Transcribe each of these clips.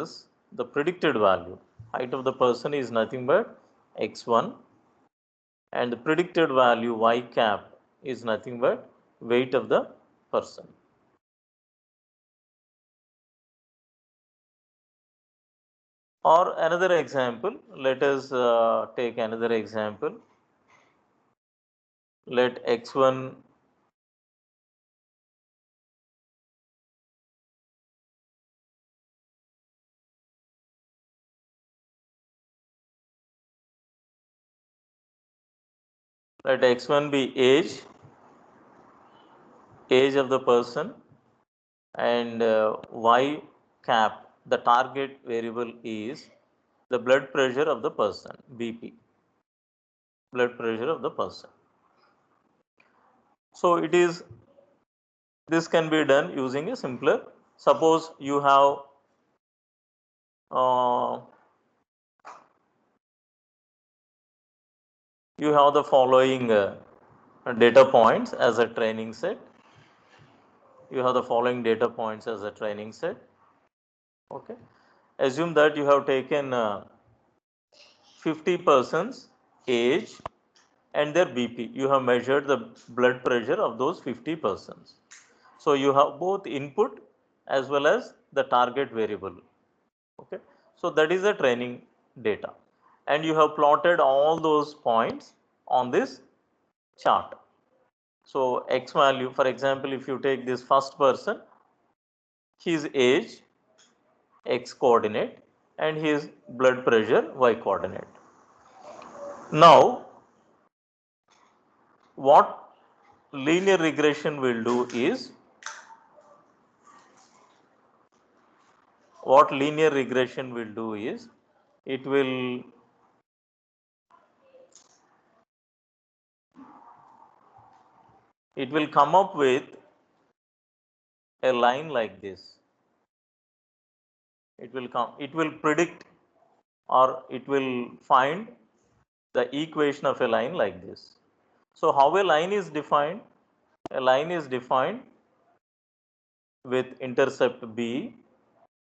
is the predicted value. Height of the person is nothing but x1, and the predicted value y cap is nothing but weight of the person. Or another example, let us take another example. Let x1 let x1 be age of the person, and y cap, the target variable, is the blood pressure of the person, BP, blood pressure of the person. So this can be done using a simpler. Suppose you have the following data points as a training set. You have the following data points as a training set. Okay. Assume that you have taken 50 persons age and their BP. You have measured the blood pressure of those 50 persons. So you have both input as well as the target variable. Okay. So that is the training data, and you have plotted all those points on this chart. So x value, for example, if you take this first person, his age x coordinate and his blood pressure y coordinate. Now what linear regression will do is, it will come up with a line like this. It will predict, or it will find the equation of a line like this. So how a line is defined? A line is defined with intercept B.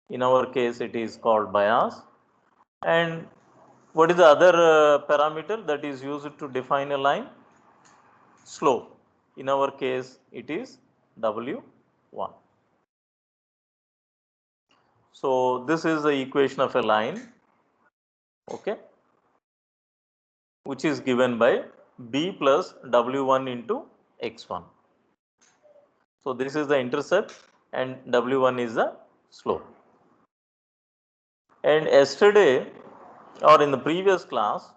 In our case it is called bias. And what is the other parameter that is used to define a line? Slope. In our case it is W1. So this is the equation of a line, okay, which is given by B plus W1 into X1. So this is the intercept and W1 is the slope. And yesterday, or in the previous class,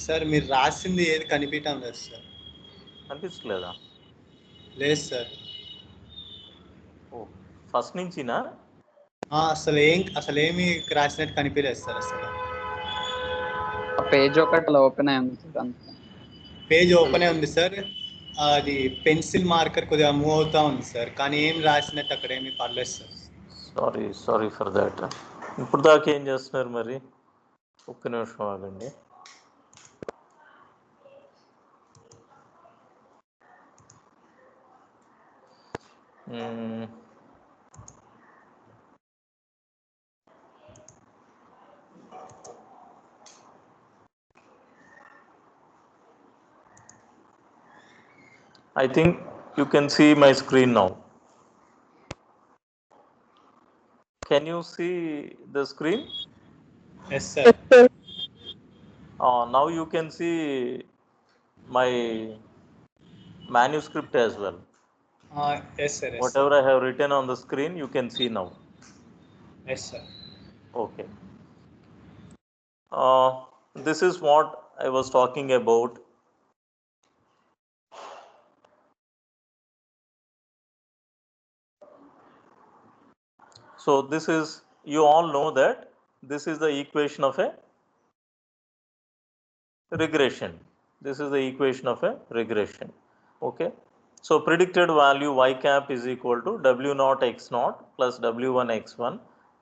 sir మీరు రాసింది ఏది కనిపించడం లేదు sir. కనిపించలేదా? లేదు sir. ఓ, first నుంచినా? అసలేమి రాసినట్టు కనిపించలేదు sir. అసలు పేజ్ ఒకటి ఓపెన్ అయి ఉంది సార్. పేజ్ ఓపెన్ అయి ఉంది సార్. అది పెన్సిల్ మార్కర్ కొద్దిగా మూవ్ అవుతా ఉంది సార్, కానీ ఏం రాసినట్టు అక్కడ ఏమి పర్లేదు సార్. Sorry for that. ఇప్పుడు దాకా ఏం చేస్తున్నారు మరి? ఒక్క నిమిషం ఆగండి. I think you can see my screen now. Can you see the screen? Yes, sir. Now you can see my manuscript as well. Yes, sir. Yes, whatever sir. I have written on the screen, you can see now. Yes, sir. Okay. This is what I was talking about. So this is, you all know that this is the equation of a regression. This is the equation of a regression. Okay. So predicted value y cap is equal to W0 x0 plus W1 x1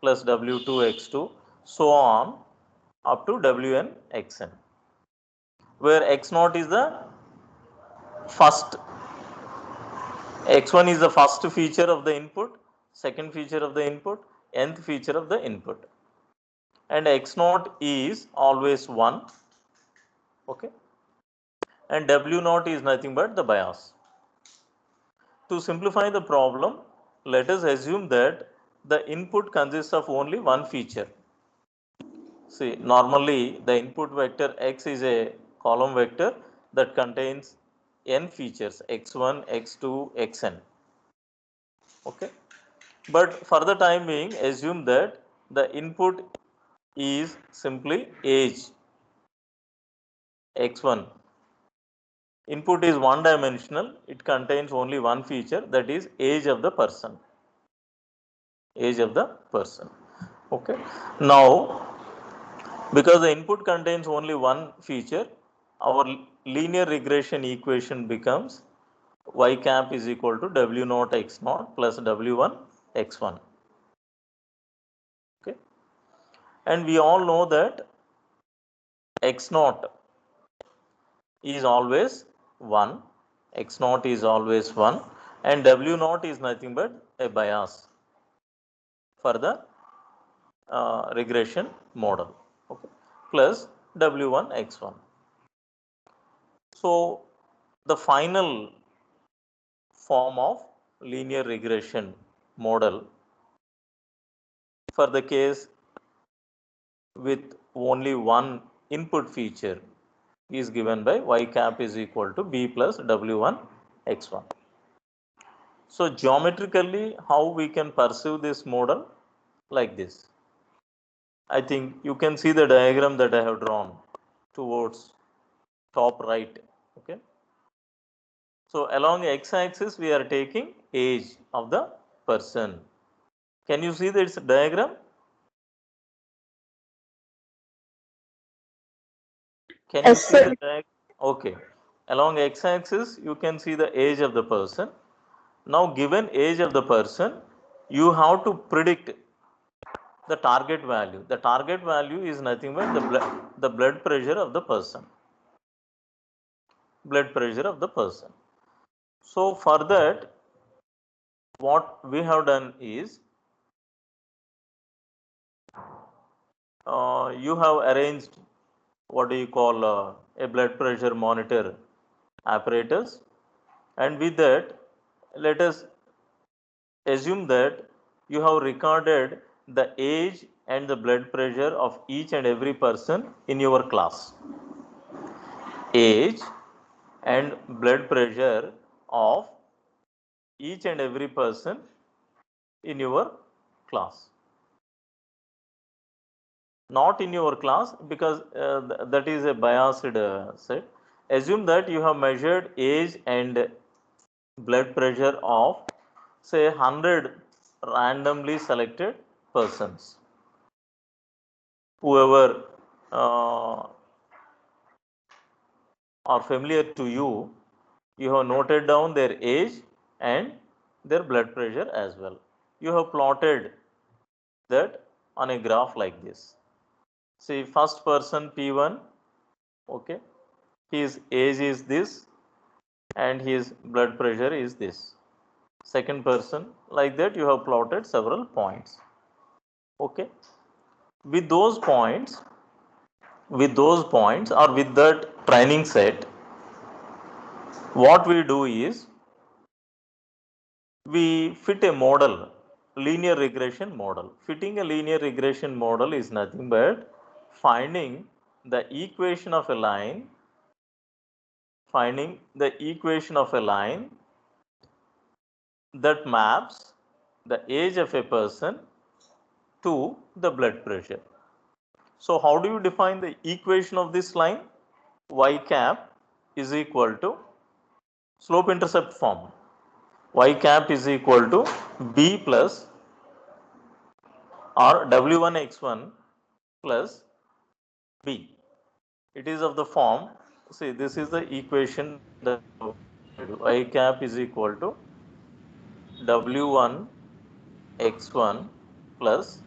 plus W2 x2, so on up to Wn xn, where x0 is the first, x1 is the first feature of the input, second feature of the input, nth feature of the input. And x naught is always 1, okay, and w naught is nothing but the bias. To simplify the problem, let us assume that the input consists of only one feature. See, normally the input vector x is a column vector that contains n features x1, x2, xn. Okay. But for the time being, assume that the input is simply age x1. Input is one dimensional, it contains only one feature, that is age of the person. Age of the person. Okay. Now, because the input contains only one feature, our linear regression equation becomes y cap is equal to w naught x naught plus w1 x1. Okay. And we all know that x naught is always 1, x naught is always 1, and w naught is nothing but a bias for the regression model, okay, plus w1 x1. So, the final form of linear regression model for the case with only one input feature is given by y cap is equal to b plus w1 x1. So, geometrically how we can pursue this model like this. I think you can see the diagram that I have drawn towards top right. Okay. So, along x axis we are taking age of the person. Can you see this diagram? Can you Yes, see sir. the diagram? Okay. Along x axis you can see the age of the person. Now, given age of the person, you have to predict the target value. The target value is nothing but the blood pressure of the person. Blood pressure of the person. So, for that, what we have done is you have arranged what do you call a blood pressure monitor apparatus, and with that, let us assume that you have recorded the age and the blood pressure of each and every person in your class. Age and blood pressure of each and every person in your class. Not in your class, because that is a biased set. Assume that you have measured age and blood pressure of say 100 randomly selected persons. Whoever are familiar to you, you have noted down their age and their blood pressure as well. You have plotted that on a graph like this. See, first person P1, okay, his age is this and his blood pressure is this. Second person, like that you have plotted several points. Okay. With those points, or with that training set, what we do is we fit a model, linear regression model. Fitting a linear regression model is nothing but finding the equation of a line, that maps the age of a person to the blood pressure. So, how do you define the equation of this line? Y cap is equal to slope intercept form. Y cap is equal to b plus or w1 x1 plus b. It is of the form, see, this is the equation that y cap is equal to w1 x1 plus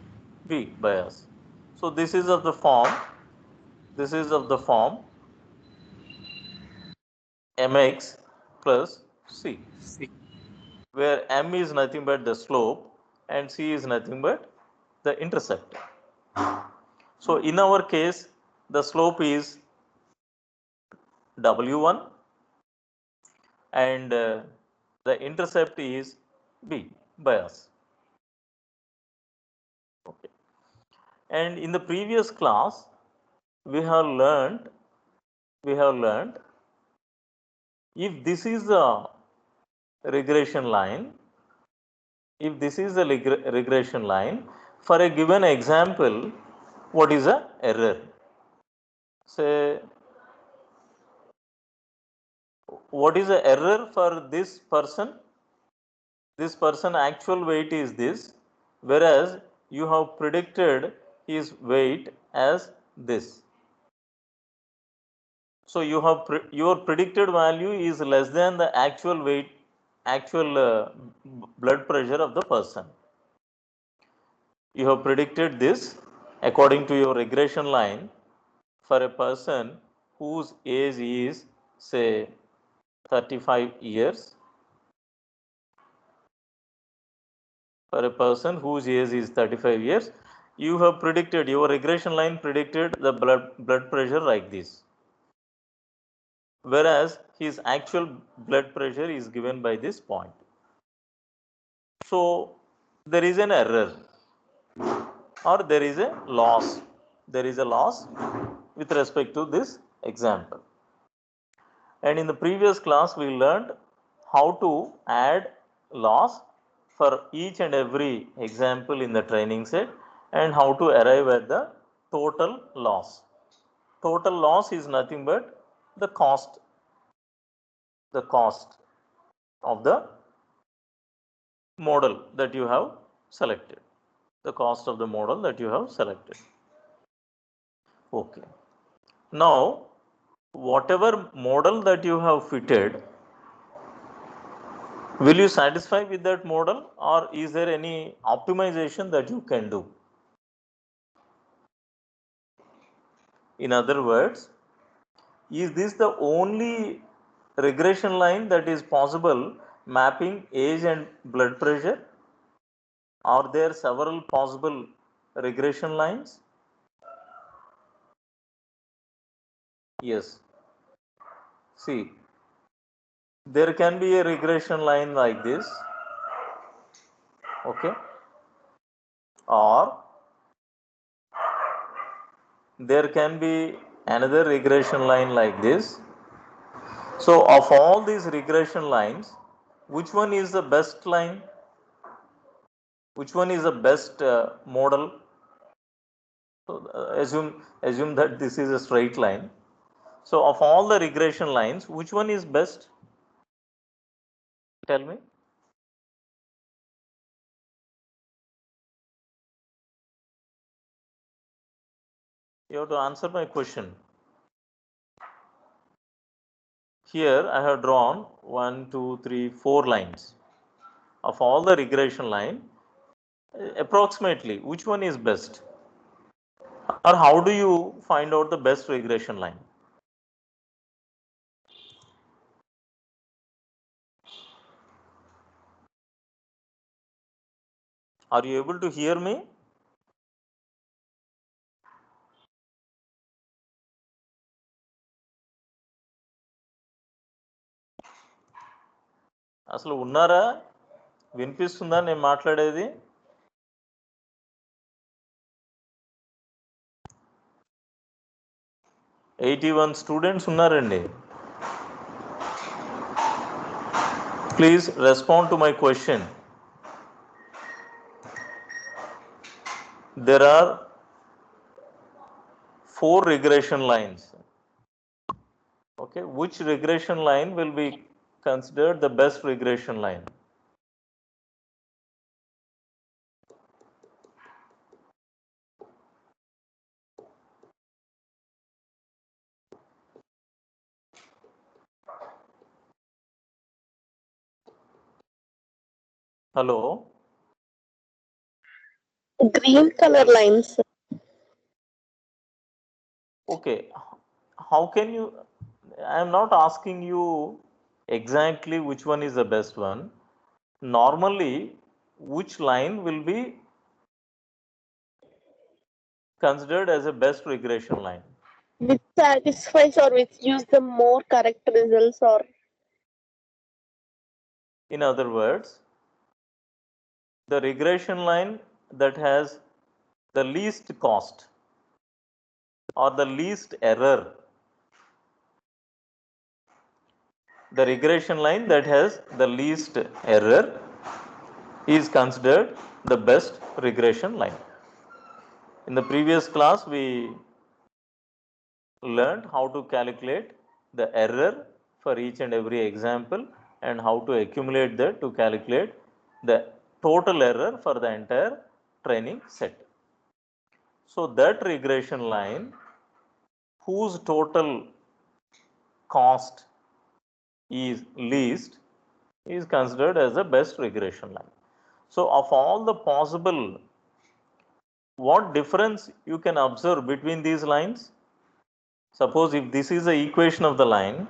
b bias. So, this is of the form, mx plus c, See. where m is nothing but the slope and C is nothing but the intercept. So in our case, the slope is W1 and the intercept is B by us. Okay. And in the previous class, we have learned if this is a regression line, for a given example, what is a error? Say, what is the error for this person? This person actual weight is this, whereas you have predicted his weight as this. So you have your predicted value is less than the actual weight, actual blood pressure of the person. You have predicted this according to your regression line for a person whose age is say 35 years. For a person whose age is 35 years, you have predicted, your regression line predicted the blood pressure like this, whereas his actual blood pressure is given by this point. So there is an error or there is a loss. There is a loss with respect to this example. And in the previous class, we learned how to add loss for each and every example in the training set and how to arrive at the total loss. Total loss is nothing but the cost of the model that you have selected. The cost of the model that you have selected. Okay. Now, whatever model that you have fitted, will you satisfy with that model or is there any optimization that you can do? In other words, is this the only regression line that is possible mapping age and blood pressure? Are there several possible regression lines? Yes. See, there can be a regression line like this, okay, or there can be another regression line like this. So, of all these regression lines, which one is the best line? Which one is the best model? So, assume that this is a straight line. So, of all the regression lines, which one is best? Tell me. You have to answer my question. Here I have drawn 1, 2, 3, 4 lines. Of all the regression line, approximately which one is best? Or how do you find out the best regression line? Are you able to hear me? అసలు ఉన్నారా? వినిపిస్తుందా నేను మాట్లాడేది? 81 students ఉన్నారండి. Please respond to my question. There are 4 regression lines. Okay, which regression line will be considered the best regression line? Hello? Green color lines. Okay, how can you, I am not asking you exactly which one is the best one. Normally, which line will be considered as a best regression line? Which satisfies or which gives the more correct results, or In other words, the regression line that has the least cost or the least error, the regression line that has the least error is considered the best regression line. In the previous class, we learned how to calculate the error for each and every example and how to accumulate that to calculate the total error for the entire training set. So that regression line whose total cost is least is considered as the best regression line. So of all the possible, what difference you can observe between these lines? Suppose if this is the equation of the line,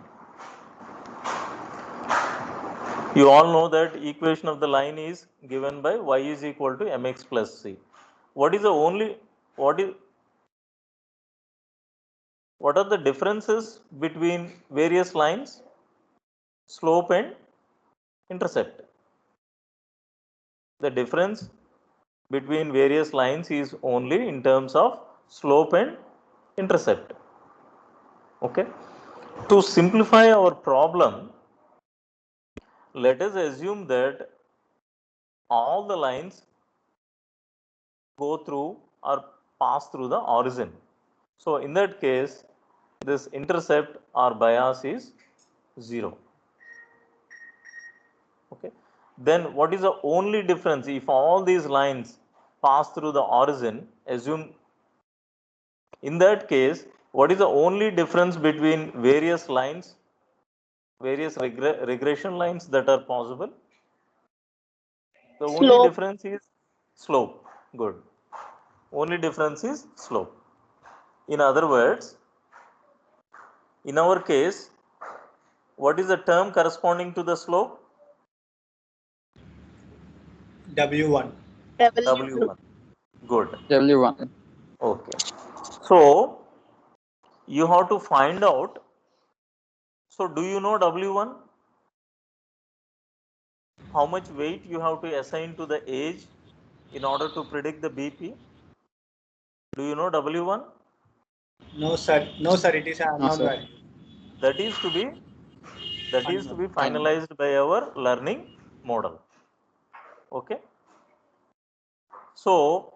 you all know that equation of the line is given by y is equal to mx plus c. What is the only, what are the differences between various lines? Slope and intercept. The difference between various lines is only in terms of slope and intercept. Okay. To simplify our problem, let us assume that all the lines go through or pass through the origin. So in that case, this intercept or bias is 0. Okay. Then what is the only difference if all these lines pass through the origin? Assume in that case, what is the only difference between various lines, various regression lines that are possible? The only slope? difference is slope. Good. Only difference is slope. In other words, in our case, what is the term corresponding to the slope? W1. W. W1. Good. W1. Okay. So you have to find out. So do you know W1? How much weight you have to assign to the age in order to predict the BP? Do you know W1? No, sir. No, sir. It is an No, unknown sir. value. That is to be Unknown. finalized by our learning model. Okay. So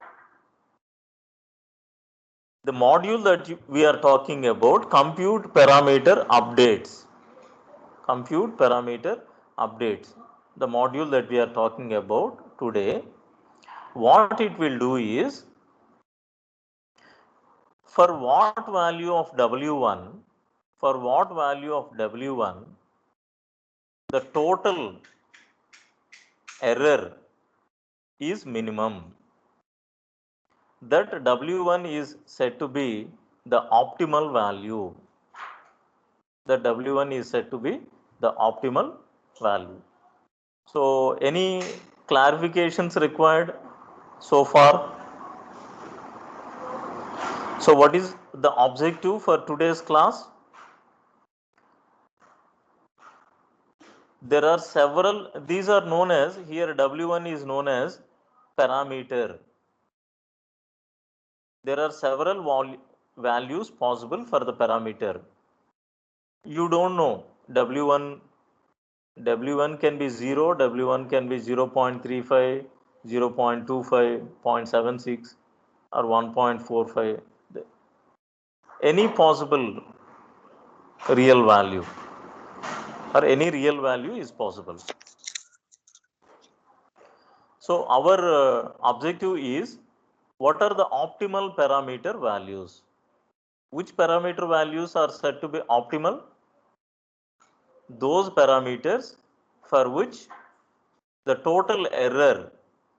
the module that we are talking about, compute parameter updates. Compute parameter updates. The module that we are talking about today, what it will do is, for what value of W1, the total error is minimum. That W1 is said to be the optimal value. The W1 is said to be the optimal value. So any clarifications required so far? So what is the objective for today's class? There are several, these are known as, here W1 is known as parameter. There are several values possible for the parameter. You don't know W1 can be 0, W1 can be 0 0.35, 0 0.25, 0.76 or 1.45. Any possible real value or any real value is possible. So our objective is, what are the optimal parameter values? Which parameter values are said to be optimal? Those parameters for which the total error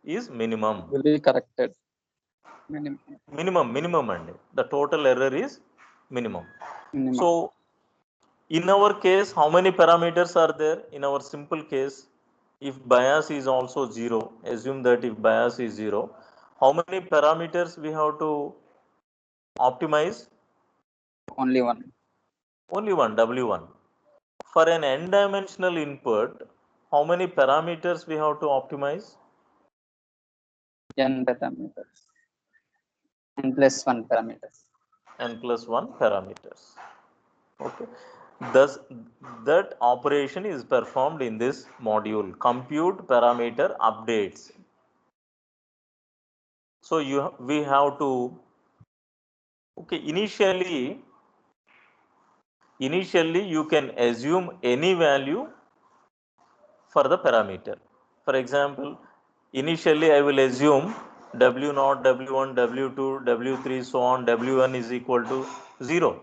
is minimum. Will be corrected. Minimum. Minimum and the total error is minimum. Minimum. So in our case, how many parameters are there in our simple case? if bias is also 0, assume that if bias is 0, how many parameters we have to optimize? Only one. Only one, W1. For an n-dimensional input, how many parameters we have to optimize? N parameters. N plus 1 parameters. N plus 1 parameters. Okay. Thus, that operation is performed in this module, compute parameter updates. So we have to, okay, initially you can assume any value for the parameter. For example, initially I will assume W0, W1, W2, W3, so on, W1 is equal to 0.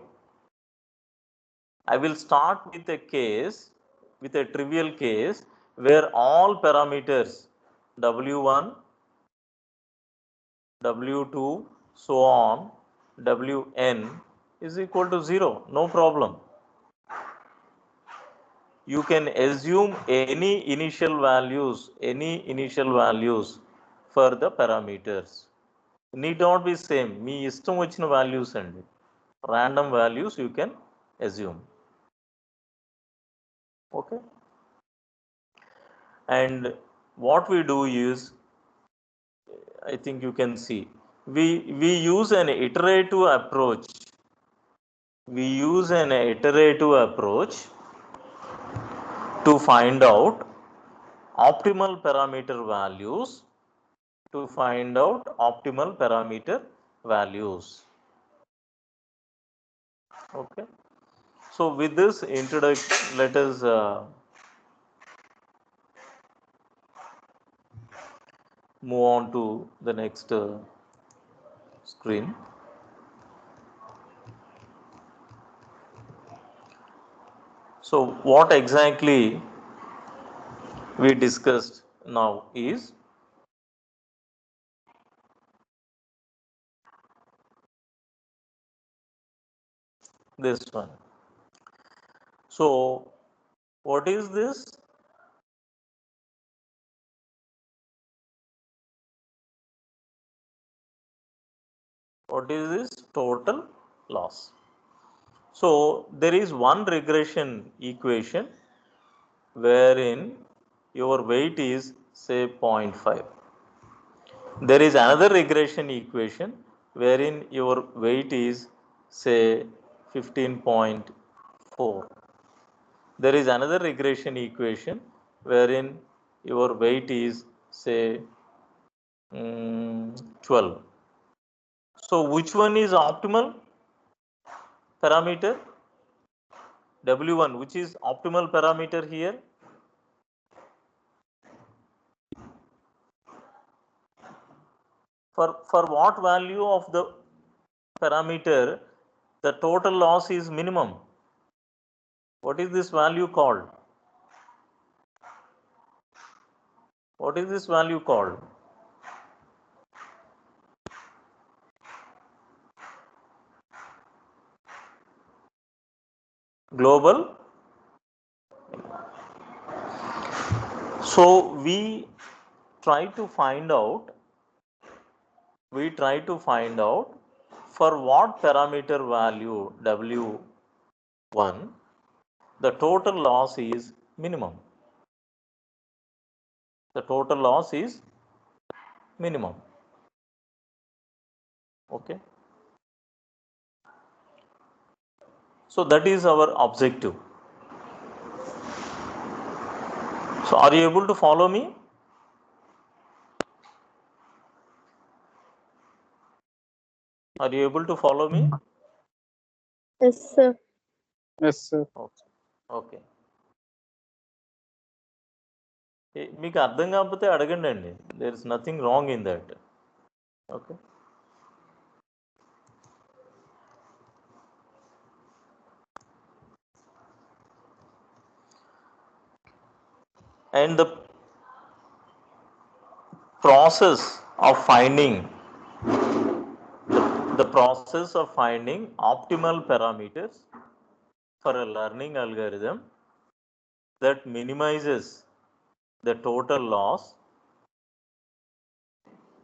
I will start with a case, with a trivial case where all parameters W1, W2, so on, Wn is equal to 0, no problem. You can assume any initial values for the parameters. Need not be same. మీ ఇష్టం వచ్చిన values అండి. Random values you can assume. Okay. And what we do is, I think you can see, we use an iterative approach. We use an iterative approach to find out optimal parameter values, Okay. So with this introduction, let us move on to the next screen. So what exactly we discussed now is this one. So what is this? What is this? Total loss. So there is one regression equation wherein your weight is say 0.5. There is another regression equation wherein your weight is say 15.4. There is another regression equation wherein your weight is say 12. So which one is optimal parameter? W1, which is optimal parameter here? For what value of the parameter the total loss is minimum? What is this value called? What is this value called? Global. So we try to find out for what parameter value W1 the total loss is minimum. The total loss is minimum. Okay. So that is our objective. So are you able to follow me? Are you able to follow me? Yes, sir. Yes, sir. Okay. Okay. మీకు అర్థం కాకపోతే అడగండి అండి. There is nothing wrong in that. Okay. And process of finding optimal parameters for a learning algorithm that minimizes the total loss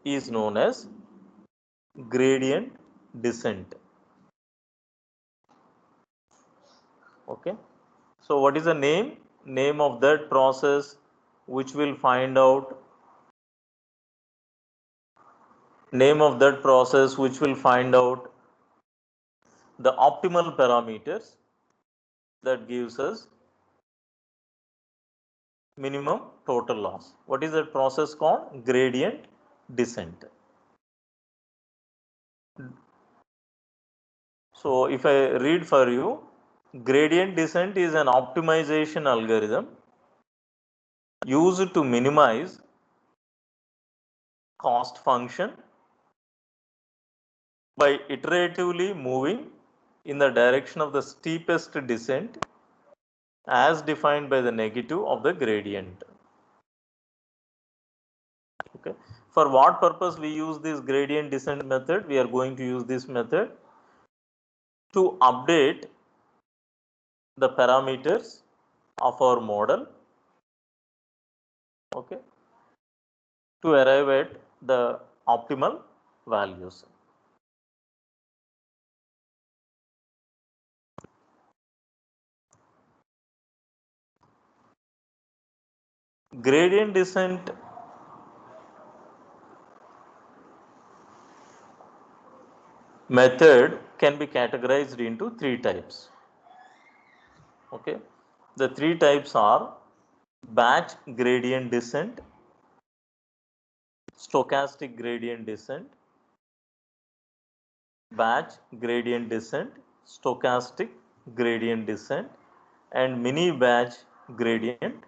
is known as gradient descent. Okay. So what is the name of that process which will find out the optimal parameters that gives us minimum total loss. What is that process called? Gradient descent. So if I read for you, gradient descent is an optimization algorithm used to minimize cost function by iteratively moving in the direction of the steepest descent as defined by the negative of the gradient. Okay. For what purpose we use this gradient descent method? We are going to use this method to update the parameters of our model, okay, to arrive at the optimal values. Gradient descent method can be categorized into three types. Okay, the three types are batch gradient descent, stochastic gradient descent, batch gradient descent, stochastic gradient descent, and mini batch gradient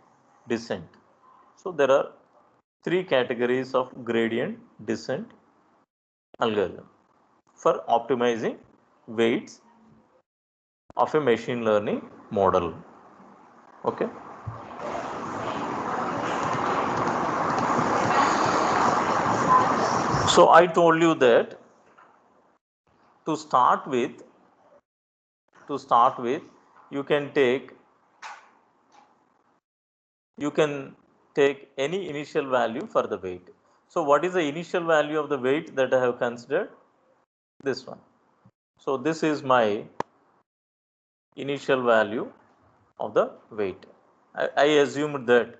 descent. So there are three categories of gradient descent algorithm for optimizing weights of a machine learning model. Okay. So I told you that to start with you can take any initial value for the weight. So what is the initial value of the weight that I have considered? This one. So this is my initial value of the weight. I assumed that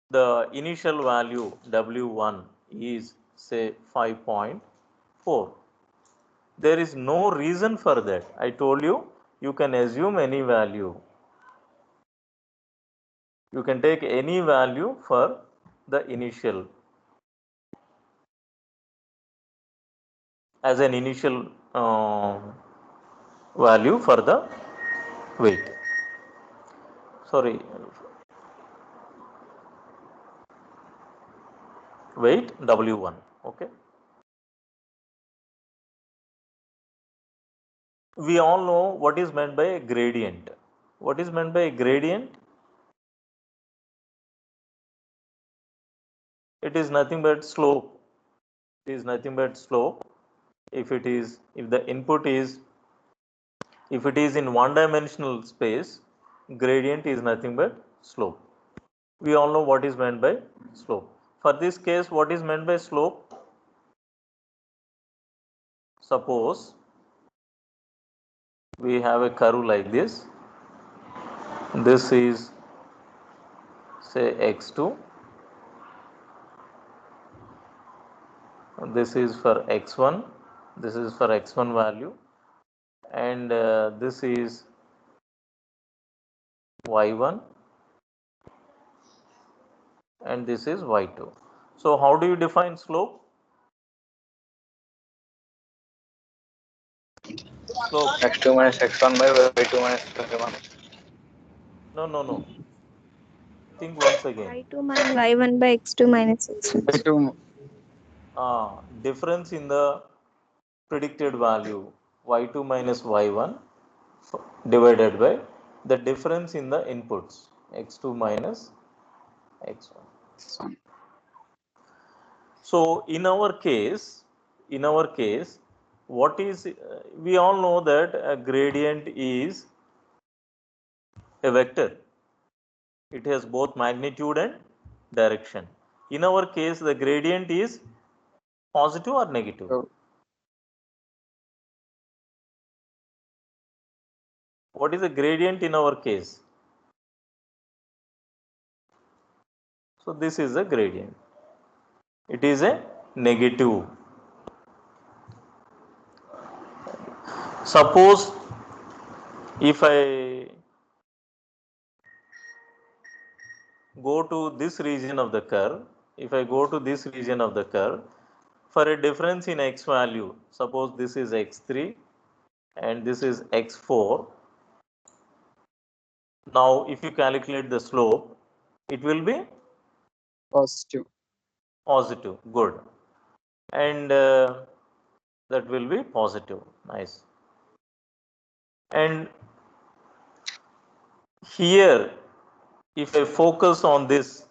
the initial value W1 is say 5.4. There is no reason for that. I told you, you can assume any value. You can take any value for the initial as an initial value for the weight. Sorry, weight W1. Okay. We all know what is meant by a gradient. What is meant by a gradient? It is nothing but slope. It is nothing but slope. If the input is, if it is in one dimensional space, gradient is nothing but slope. We all know what is meant by slope. For this case, what is meant by slope? Suppose we have a curve like this. This is say x2. This is for x1. This is for x1 value. And this is y1 and this is y2. So how do you define slope? Slope. x2 minus x1 by y2 minus y1. No. Think once again. y2 minus y1 by x2 minus x1. y2 Difference in the predicted value y2 minus y1 divided by the difference in the inputs x2 minus x1. So in our case, what is we all know that a gradient is a vector. It has both magnitude and direction. In our case, the gradient is positive or negative? So, What is the gradient in our case? So this is a gradient. It is a negative. Suppose if I go to this region of the curve, if I go to this region of the curve, for a difference in x value, suppose this is x3 and this is x4. Now if you calculate the slope, it will be positive. positive, good, and that will be positive, nice. And here, if I focus on this,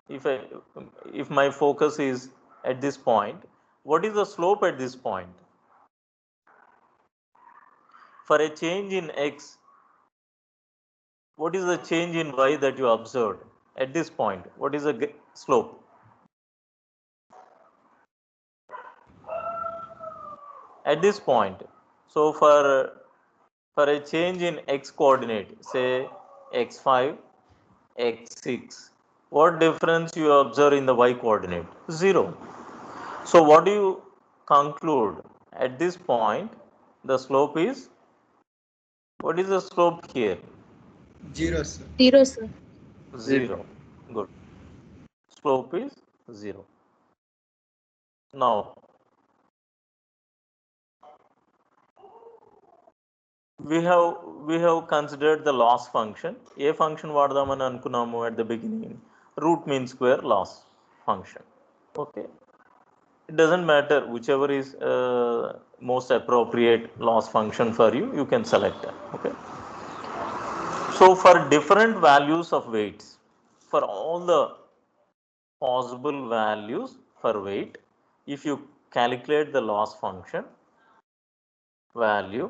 if I if my focus is at this point, what is the slope at this point? For a change in x, what is the change in y that you observed at this point? What is the slope? At this point. So for a change in x coordinate, say x5, x6, what difference you observe in the y coordinate? 0. So what do you conclude? At this point, the slope is, what is the slope here? 0, sir. 0, sir. 0. Good. Slope is 0. Now, we have considered the loss function. A function వాడదామని అనుకున్నాము at the beginning. Root mean square loss function. Okay. It doesn't matter whichever is most appropriate loss function for you, you can select that. Okay. So for different values of weights, for all the possible values for weight, if you calculate the loss function value,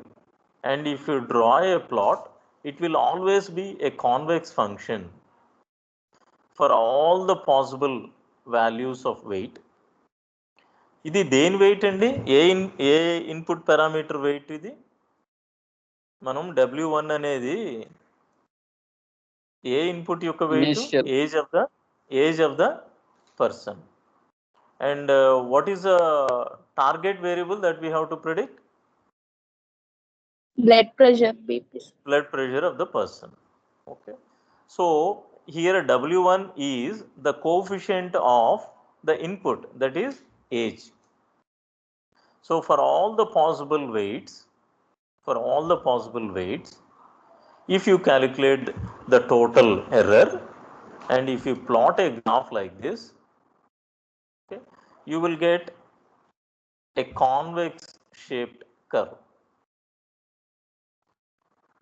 and if you draw a plot, it will always be a convex function for all the possible values of weight. ఇది దేని wait అండి? ఏ input parameter wait ఇది? మనం W1 అనేది ఏ input యొక్క weight? Initial. Age of the person. And what is the target variable that we have to predict? Blood pressure, BP. Blood pressure of the person. Okay. So here W1 is the coefficient of the input, that is age. So for all the possible weights, if you calculate the total error and if you plot a graph like this, okay, you will get a convex shaped curve.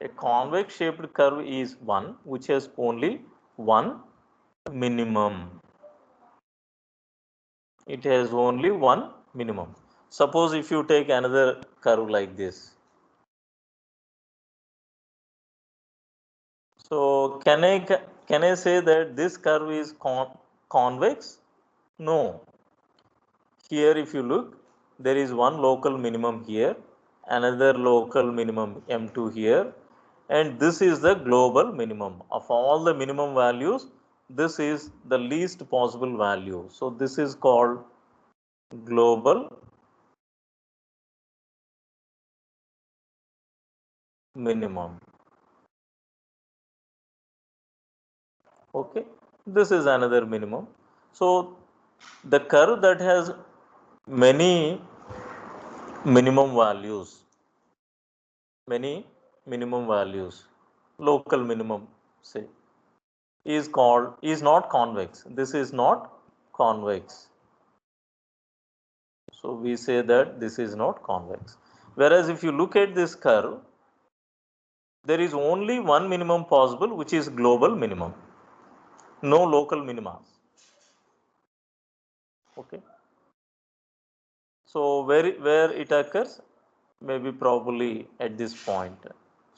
A convex shaped curve is one which has only one minimum. It has only one minimum. Suppose if you take another curve like this. So can I say that this curve is convex? No. Here if you look, there is one local minimum here, another local minimum M2 here, and this is the global minimum. Of all the minimum values, this is the least possible value. So this is called global minimum. Okay, this is another minimum. So the curve that has many minimum values, local minimum, say, is not convex. This is not convex. So we say that this is not convex. Whereas if you look at this curve, there is only one minimum possible, which is global minimum. No local minima. Okay. So where it occurs? Maybe probably at this point.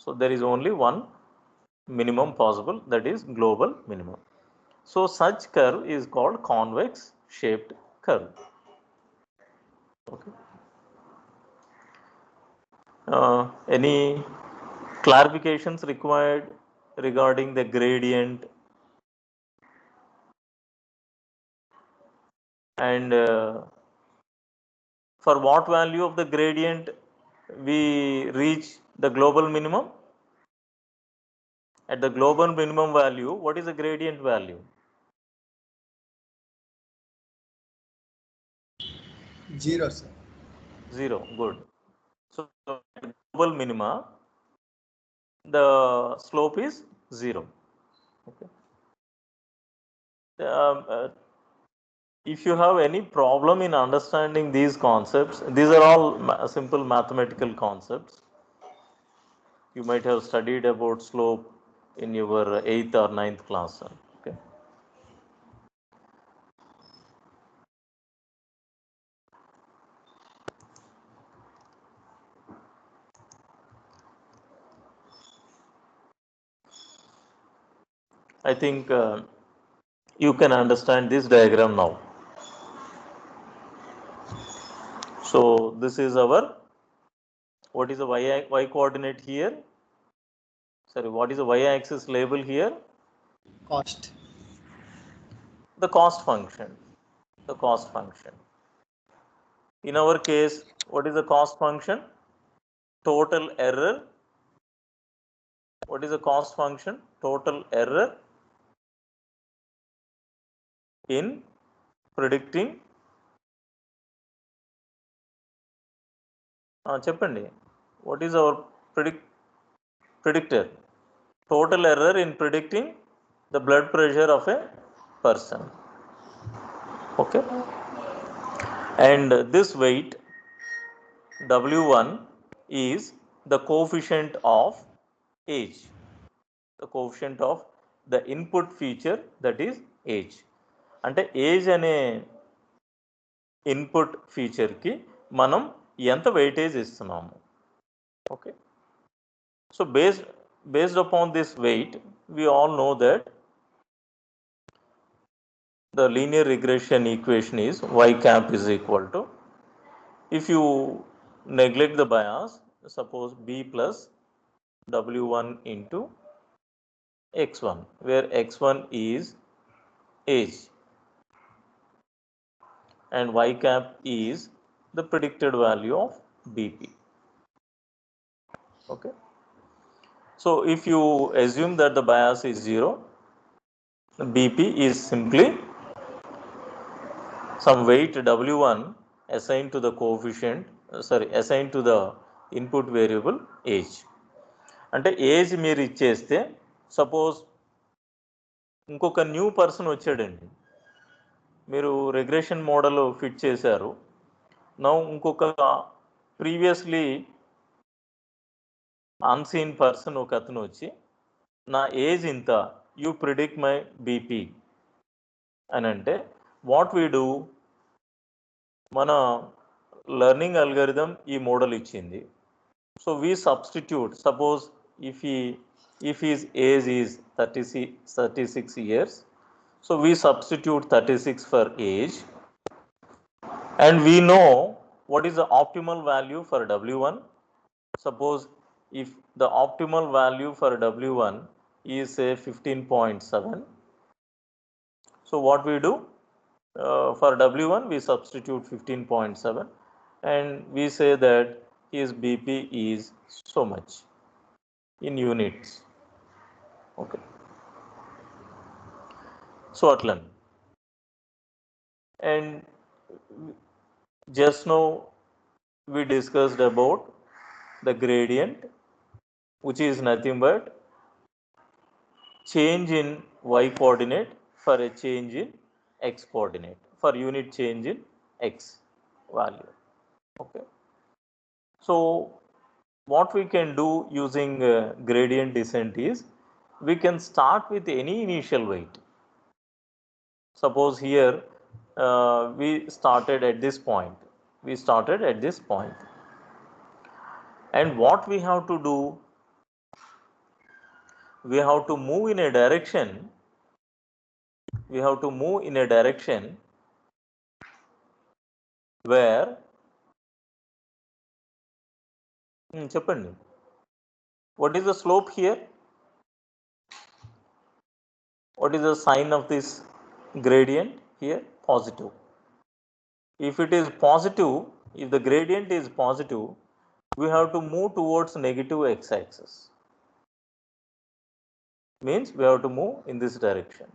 So there is only one minimum possible, that is global minimum. So such curve is called convex shaped curve. Okay. Any clarifications required regarding the gradient and for what value of the gradient we reach the global minimum? At the global minimum value, what is the gradient value? 0, sir. 0. Good. So at global minima, the slope is 0. Okay. If you have any problem in understanding these concepts, these are all simple mathematical concepts. You might have studied about slope in your 8th or 9th class. Okay. I think you can understand this diagram now. So this is our, what is the y coordinate here? Sorry, what is the y-axis label here? Cost. The cost function. The cost function. In our case, what is the cost function? Total error. What is the cost function? Total error in predicting. Cheppandi. What is our predictor? Total error in predicting the blood pressure of a person. Okay. And this weight W1 is the coefficient of age. The coefficient of the input feature, that is age. అంటే age అనే input ఫీచర్కి మనం ఎంత weightage ఇస్తున్నాము. Okay. So based upon this weight, we all know that the linear regression equation is y cap is equal to, if you neglect the bias, suppose b plus w1 into x1, where x1 is age and y cap is the predicted value of bp. Okay. So if you assume that the bias is 0, bp is simply some weight w1 assigned to the coefficient, assigned to the input variable age. అంటే age మీరు ఇచ్చేస్తే, suppose ఇంకొక new person వచ్చాడండి, మీరు regression model fit చేశారు. Now ఇంకొక previously unseen person ఒక అతను వచ్చి, నా ఏజ్ ఇంత, యూ ప్రిడిక్ట్ మై బీపీ అని అంటే, వాట్ వీ డూ, మన లెర్నింగ్ అల్గరిథం ఈ మోడల్ ఇచ్చింది. So we substitute, suppose if his age is 36 years, so we substitute 36 for age, and we know what is the optimal value for W1. Suppose if the optimal value for W1 is say 15.7, so what we do, for W1 we substitute 15.7 and we say that his BP is so much in units. Okay. So atlan, and just now we discussed about the gradient, which is nothing but change in y coordinate for a change in x coordinate, for unit change in x value. Okay. So what we can do using gradient descent is, we can start with any initial weight. Suppose here we started at this point. And what we have to do, we have to move in a direction, where చెప్పండి, what is the slope here? What is the sign of this gradient here? Positive. If it is positive, if the gradient is positive, we have to move towards negative x-axis. Means we have to move in this direction.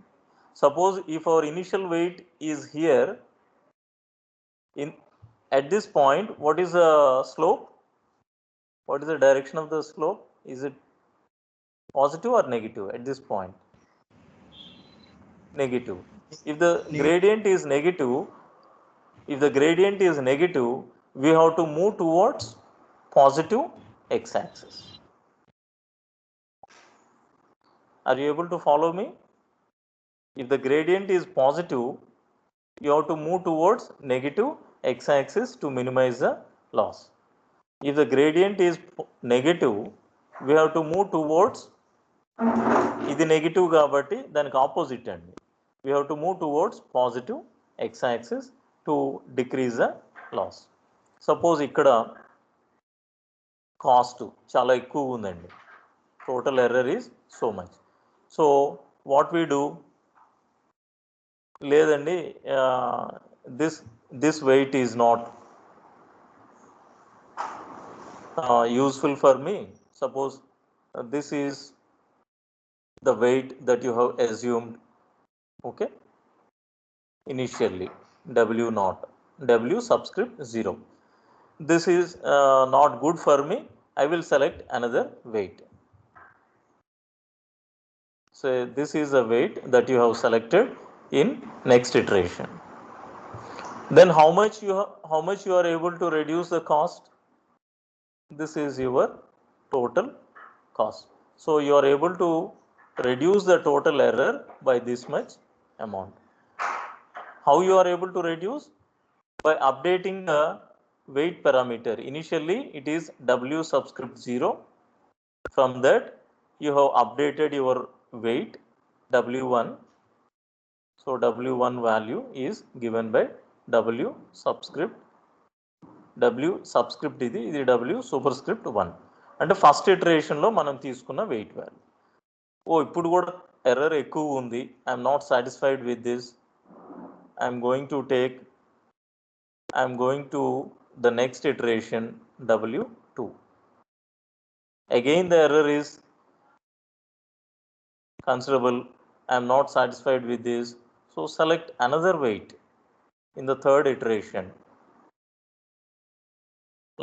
Suppose if our initial weight is here, at this point, what is the slope? What is the direction of the slope? Is it positive or negative at this point? Negative. If the gradient is negative, we have to move towards positive x-axis. Are you able to follow me? If the gradient is positive, you have to move towards negative x-axis to minimize the loss. If the gradient is negative, we have to move towards, ఇది negative కాబట్టి దానికి opposite అండి, we have to move towards positive x-axis to decrease the loss. Suppose ఇక్కడ cost చాలా ఎక్కువ ఉందండి, total error is so much. So what we do, లేదండి this weight is not useful for me. Suppose this is the weight that you have assumed, okay, initially W0, W subscript 0. This is not good for me. I will select another weight. So this is a weight that you have selected in next iteration. Then how much you are able to reduce the cost? This is your total cost. So you are able to reduce the total error by this much amount. How you are able to reduce? By updating the weight parameter. Initially it is W subscript 0. From that you have updated your weight W1. So W1 value is given by W subscript ఇది W superscript 1. అంటే first ఇటరేషన్లో మనం తీసుకున్న wait value. ఇప్పుడు కూడా error ఎక్కువ ఉంది, I'm not satisfied with this, I'm going to the next iteration W2. Again the error is considerable, I am not satisfied with this, so select another weight in the third iteration.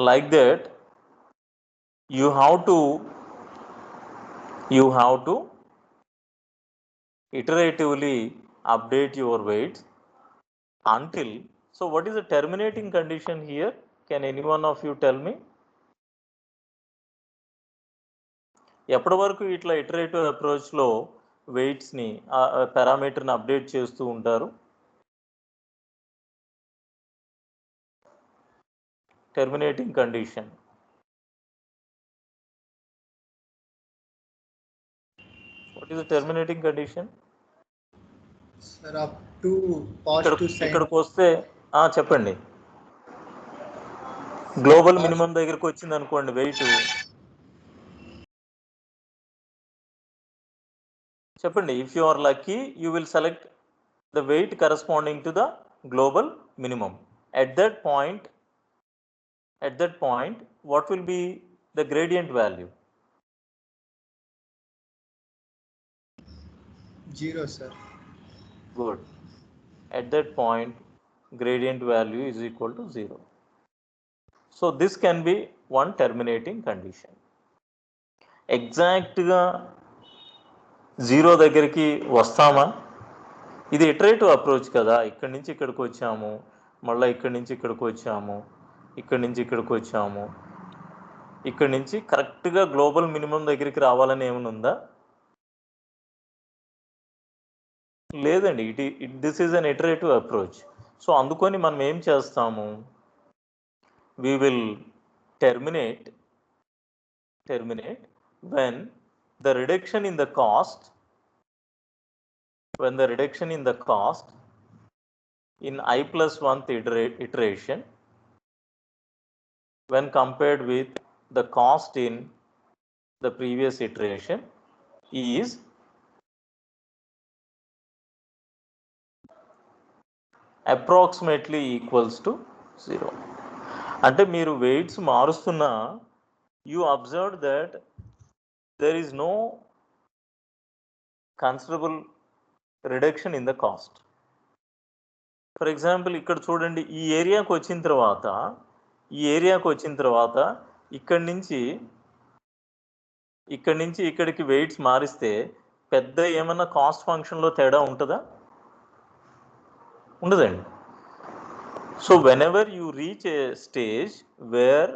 Like that you have to iteratively update your weights until, so what is the terminating condition here? Can any one of you tell me? ఎప్పటి వరకు ఇట్లా iterative అప్రోచ్లో వెయిట్స్ని పారామీటర్ని update చేస్తూ ఉంటారు? Terminating condition. What is the terminating condition? Sir up to positive sign. ఇక్కడికి వస్తే చెప్పండి, global minimum దగ్గరకు వచ్చింది అనుకోండి వెయిట్, చెప్పండి, if you are lucky you will select the weight corresponding to the global minimum. At that point what will be the gradient value? 0 sir. Good. At that point gradient value is equal to 0. So this can be one terminating condition. Exact గా 0 దగ్గరికి వస్తామా? ఇది iterative approach కదా, ఇక్కడి నుంచి ఇక్కడికి వచ్చాము, మళ్ళీ ఇక్కడి నుంచి ఇక్కడికి వచ్చాము, ఇక్కడి నుంచి ఇక్కడికి వచ్చాము, ఇక్కడి నుంచి కరెక్ట్గా గ్లోబల్ మినిమం దగ్గరికి రావాలని ఏమైనా ఉందా? లేదండి, this is an iterative approach. So అందుకని మనం ఏం చేస్తాము, we will terminate when the reduction in the cost, when the reduction in the cost in I plus 1th iteration when compared with the cost in the previous iteration is approximately equals to 0. అంటే మీరు weights మారుస్తున్నా you observe that there is no considerable reduction in the cost. For example ఇక్కడ చూడండి, ఈ ఏరియాకి వచ్చిన తర్వాత ఇక్కడి నుంచి ఇక్కడికి వెయిట్స్ మారిస్తే పెద్ద ఏమన్నా కాస్ట్ ఫంక్షన్లో తేడా ఉంటుందా? ఉండదండి. So whenever you reach A stage where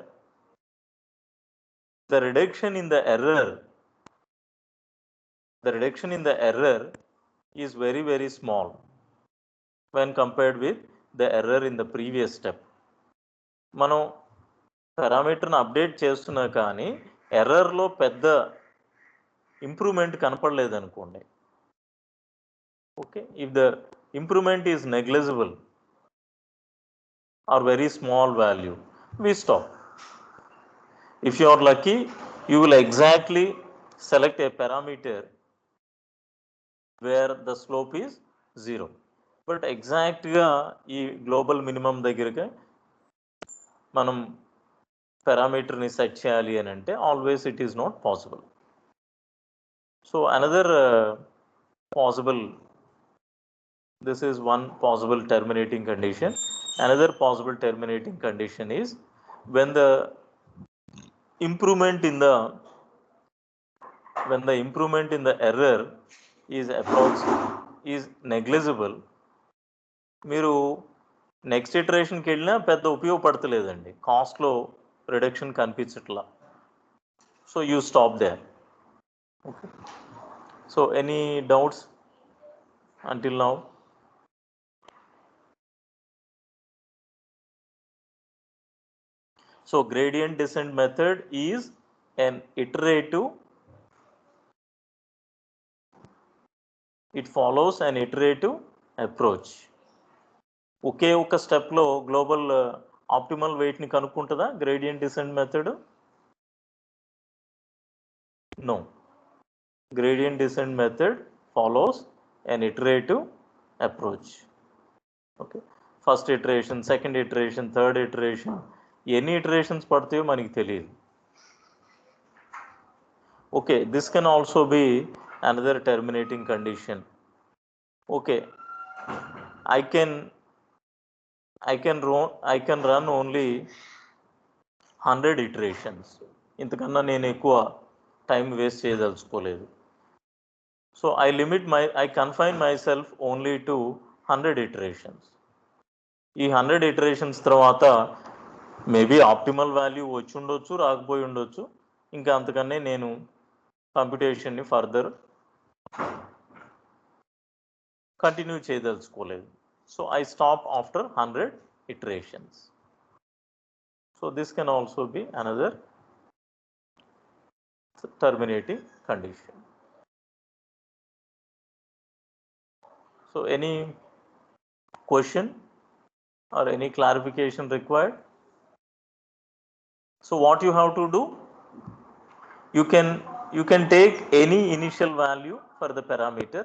the reduction in the error is very, very small when compared with the error in the previous step. మనం పారామీటర్ని అప్డేట్ చేస్తున్నా కానీ ఎర్రర్లో పెద్ద ఇంప్రూవ్మెంట్ కనపడలేదు అనుకోండి. Okay, if the improvement is negligible or very small value, we stop. If you are lucky, you will exactly select a parameter where the slope is 0. But exactగా ఈ global minimum దగ్గరగా మనం పారామీటర్ని set చేయాలి అని అంటే always it is not possible. So another possible, this is one possible terminating condition. Another possible terminating condition is when the improvement in the error is negligible. మీరు next ఇటరేషన్కి వెళ్ళినా పెద్ద ఉపయోగపడతలేదండి, కాస్ట్లో రిడక్షన్ కనిపించట్లా. So you stop there. Okay, so any doubts until now? So gradient descent method is an iterative, it follows an iterative approach. ఒకే ఒక స్టెప్లో గ్లోబల్ ఆప్టిమల్ వెయిట్ని కనుక్కుంటుందా gradient descent method? No. Gradient descent method follows an iterative approach. Okay, first iteration, second iteration, third iteration, ఎన్ని iterations పడతాయో మనకి తెలియదు. Okay, this can also be another terminating condition. Okay, I can run only 100 iterations. ఇంతకన్నా నేను ఎక్కువ time waste చేయదలుచుకోలేదు. So I confine myself only to 100 iterations. ఈ 100 iterations తర్వాత మేబీ ఆప్టిమల్ వాల్యూ వచ్చి ఉండొచ్చు, రాకపోయి ఉండొచ్చు. ఇంకా అంతకన్నా నేను కంప్యూటేషన్ని ఫర్దర్ కంటిన్యూ చేయదలుచుకోలేదు. So I stop after 100 iterations. So this can also be another terminating condition. So any question or any clarification required? So what you have to do, you can take any initial value for the parameter.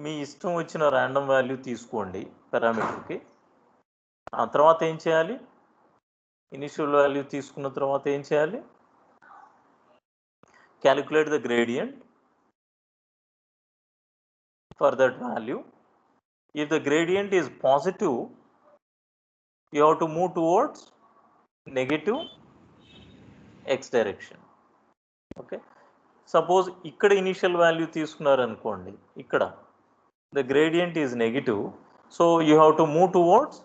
మీ ఇష్టం వచ్చిన random value తీసుకోండి పారామీటర్కి. ఆ తర్వాత ఏం చేయాలి? Initial value తీసుకున్న తర్వాత ఏం చేయాలి? Calculate the gradient for that value. If the gradient is positive, you have to move towards negative x direction. Okay, suppose ikkada initial value తీసుకున్నారు అనుకోండి, ఇక్కడ the gradient is negative, so you have to move towards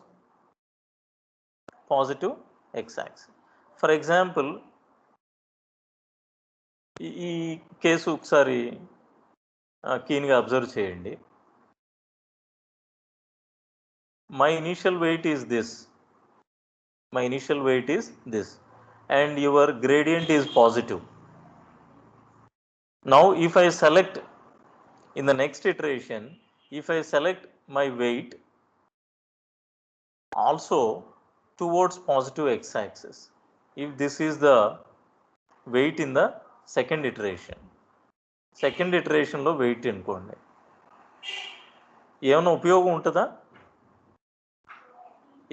positive x axis. For example, ఈ case ఒకసారి keenగా observe చేయండి. My initial weight is this, and your gradient is positive. Now if I select in the next iteration, if I select my weight also towards positive x-axis, if this is the weight in the second iteration లో wait అనుకోండి, ఏమైనా ఉపయోగం ఉంటుందా?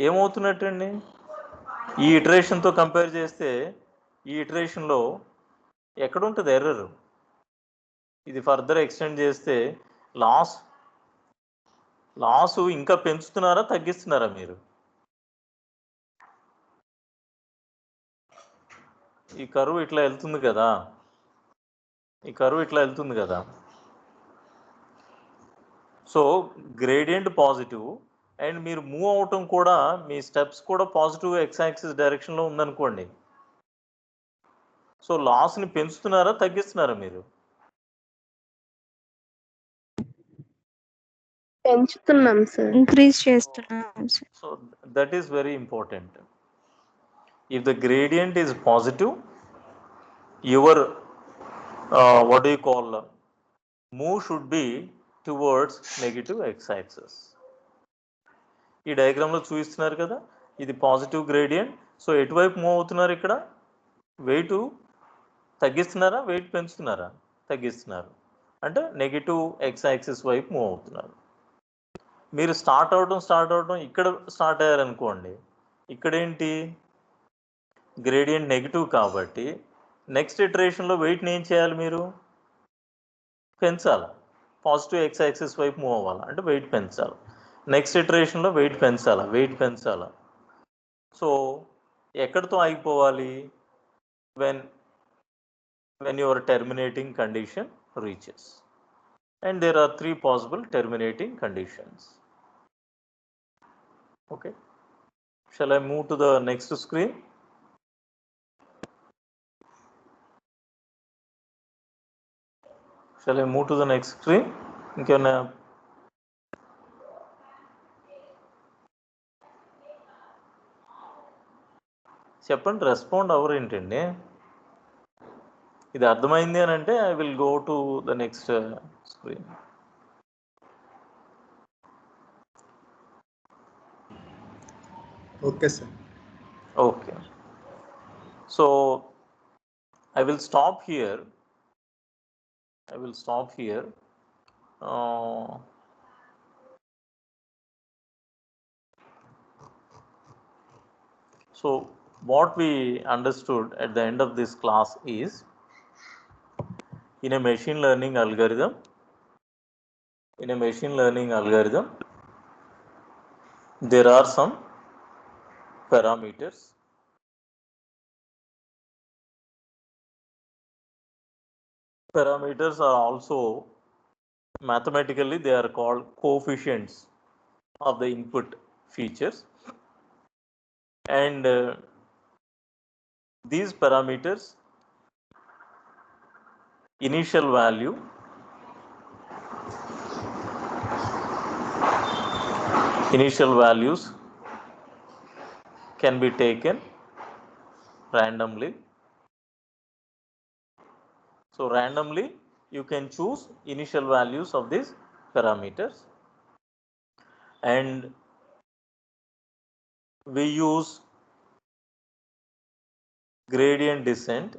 ఏమవుతున్నట్టండి? ఈ ఇటరేషన్తో compare చేస్తే ఈ ఇటరేషన్లో ఎక్కడుంటుంది error? ఇది ఫర్దర్ ఎక్స్టెండ్ చేస్తే లాస్ ఇంకా పెంచుతున్నారా తగ్గిస్తున్నారా మీరు? ఈ కరువు ఇట్లా వెళ్తుంది కదా, సో గ్రేడియంట్ పాజిటివ్ అండ్ మీరు మూవ్ అవటం కూడా మీ స్టెప్స్ కూడా పాజిటివ్ ఎక్స్ యాక్సిస్ డైరెక్షన్లో ఉందనుకోండి, సో లాస్ని పెంచుతున్నారా తగ్గిస్తున్నారా మీరు? పెంచుతున్నాం సార్. ఇంక్రీజ్ చేస్తున్నాం sir. So that is very important. If the gradient is positive, your what do you call move should be towards negative x-axis. ఈ డయాగ్రామ్లో చూపిస్తున్నారు కదా, ఇది పాజిటివ్ గ్రేడియంట్. సో ఎటువైపు మూవ్ అవుతున్నారు? ఇక్కడ వెయిట్ తగ్గిస్తున్నారా వెయిట్ పెంచుతున్నారా? తగ్గిస్తున్నారు, అంటే నెగిటివ్ x-axis వైపు మూవ్ అవుతున్నారు. మీరు స్టార్ట్ అవడం ఇక్కడ స్టార్ట్ అయ్యారనుకోండి, ఇక్కడేంటి గ్రేడియంట్ నెగిటివ్ కాబట్టి నెక్స్ట్ ఇటరేషన్లో వెయిట్ని ఏం చేయాలి? మీరు పెంచాలి, పాజిటివ్ x-axis వైపు మూవ్ అవ్వాలి, అంటే వెయిట్ పెంచాలి. నెక్స్ట్ ఇటరేషన్లో వెయిట్ పెంచాలి. సో ఎక్కడితో ఆగిపోవాలి? when your terminating condition reaches, and there are 3 possible terminating conditions. Okay, shall I move to the next screen? ఇంకేమన్నా చెప్పండి, రెస్పాండ్ అవరు ఏంటండి? ఇది అర్థమైంది అని అంటే I will go to the next screen. Okay sir. Okay, so I will stop here. So what we understood at the end of this class is, in a machine learning algorithm, there are some parameters. Parameters are also mathematically they are called coefficients of the input features, and these parameters, initial values can be taken randomly. So randomly you can choose initial values of these parameters, and we use gradient descent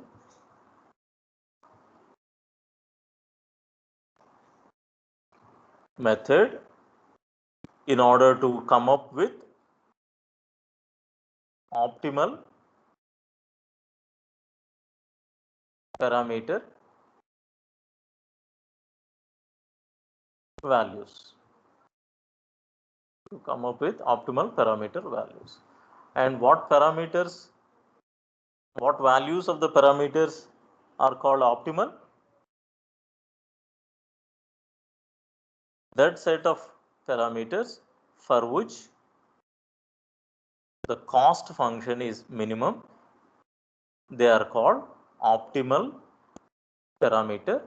method in order to come up with optimal parameter values. And what values of the parameters are called optimal? That set of parameters for which the cost function is minimum, they are called optimal parameter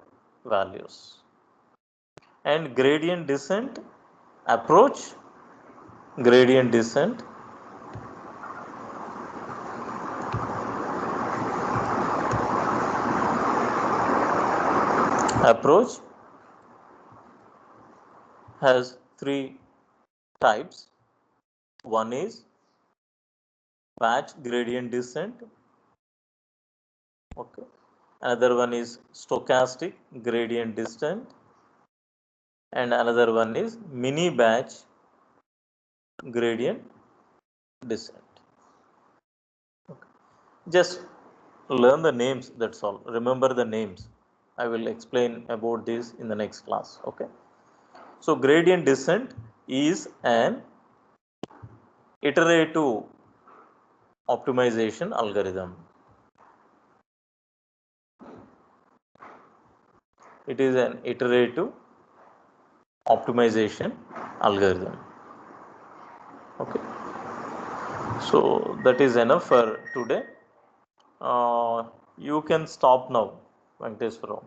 values. And gradient descent approach, approach has three types. One is batch gradient descent. Okay. Another one is stochastic gradient descent, and another one is mini batch gradient descent. Okay. Just learn the names, that's all. Remember the names. I will explain about this in the next class. Okay. So gradient descent is an iterative optimization algorithm. It is an iterative optimization algorithm. Okay. So that is enough for today. You can stop now, Venkateswaram.